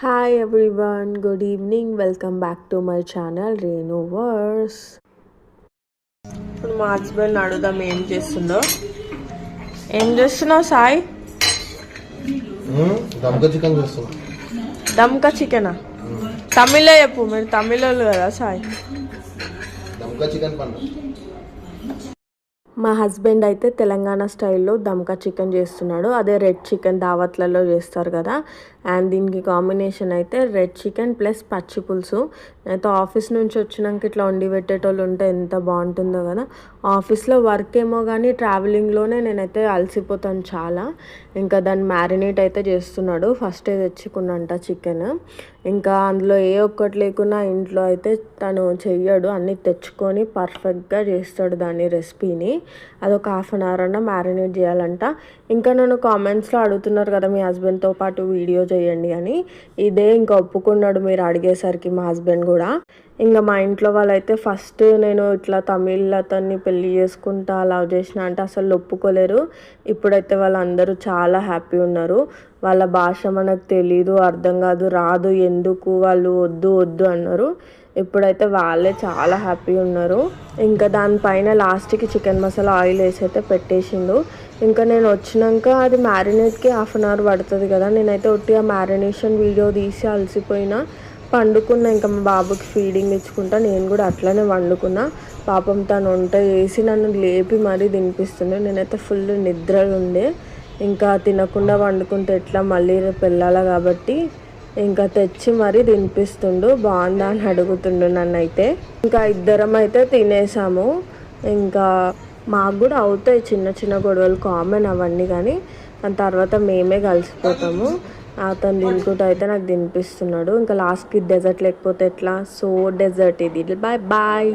Hi everyone, good evening. Welcome back to my channel Renu వర్స్. ఇప్పుడు మా హస్బెండ్ అడుగుదాం ఏం చేస్తుందో. ఏం చేస్తున్నావు సాయి? దమ్కా చికెన్ చేస్తున్నా. దమ్కా చికెనా? తమిళే చెప్పు, మీరు తమిళోళ్ళు కదా సాయి. దమ్కా చికెన్ పండు. మా హస్బెండ్ అయితే తెలంగాణ స్టైల్లో దమ్కా చికెన్ చేస్తున్నాడు. అదే రెడ్ చికెన్ దావత్లలో చేస్తారు కదా. అండ్ దీనికి కాంబినేషన్ అయితే రెడ్ చికెన్ ప్లస్ పచ్చి పులుసు. అయితే ఆఫీస్ నుంచి వచ్చినాక ఇట్లా వండి పెట్టేటోళ్ళు ఉంటే ఎంత బాగుంటుందో కదా. ఆఫీస్లో వర్క్ ఏమో కానీ ట్రావెలింగ్లోనే నేనైతే అలసిపోతాను చాలా. ఇంకా దాన్ని మ్యారినేట్ అయితే చేస్తున్నాడు. ఫస్టే తెచ్చుకున్నంట చికెన్. ఇంకా అందులో ఏ ఒక్కటి లేకున్నా ఇంట్లో అయితే తను చెయ్యడు, అన్నీ తెచ్చుకొని పర్ఫెక్ట్గా చేస్తాడు దాని రెసిపీని. అదొక హాఫ్ అన్ అవర్ అన్న మ్యారినేట్ చేయాలంట. ఇంకా నన్ను కామెంట్స్లో అడుగుతున్నారు కదా మీ హస్బెండ్తో పాటు వీడియో చేయండి అని. ఇదే ఇంకా ఒప్పుకున్నాడు మీరు అడిగేసరికి మా హస్బెండ్ కూడా. ఇంకా మా ఇంట్లో వాళ్ళైతే ఫస్ట్ నేను ఇట్లా తమిళ్ అతన్ని పెళ్ళి చేసుకుంటా లవ్ చేసిన అంటే అసలు ఒప్పుకోలేరు. ఇప్పుడైతే వాళ్ళందరూ చాలా హ్యాపీ ఉన్నారు. వాళ్ళ భాష మనకు తెలీదు, అర్థం కాదు, రాదు, ఎందుకు వాళ్ళు వద్దు వద్దు అన్నారు. ఇప్పుడైతే వాళ్ళే చాలా హ్యాపీ ఉన్నారు. ఇంకా దానిపైన లాస్ట్కి చికెన్ మసాలా ఆయిల్ వేసి అయితే పెట్టేసిండు. ఇంకా నేను వచ్చినాక అది మ్యారినేట్కి హాఫ్ అన్ అవర్ పడుతుంది కదా. నేనైతే ఒట్టిగా మ్యారినేషన్ వీడియో తీసి అలసిపోయినా పండుకున్నా. ఇంకా మా బాబుకి ఫీడింగ్ ఇచ్చుకుంటా నేను కూడా అట్లనే వండుకున్నా. పాపం తను వంట చేసి నన్ను లేపి మరీ తినిపిస్తుండే. నేనైతే ఫుల్ నిద్రలు ఉండే. ఇంకా తినకుండా వండుకుంటే ఎట్లా, మళ్ళీ రేపు వెళ్ళాలి కాబట్టి ఇంకా తెచ్చి మరీ తినిపిస్తుండు. బాగుందా అని అడుగుతుండు నన్ను అయితే. ఇంకా ఇద్దరం అయితే తినేసాము. ఇంకా మాకు కూడా అవుతాయి చిన్న చిన్న గొడవలు, కామన్ అవన్నీ. కానీ దాని తర్వాత మేమే కలిసిపోతాము. అతను తినుకుంటూ అయితే నాకు తినిపిస్తున్నాడు. ఇంకా లాస్ట్కి డెజర్ట్ లేకపోతే ఎట్లా, సో డెజర్ట్ ఇది. Bye bye.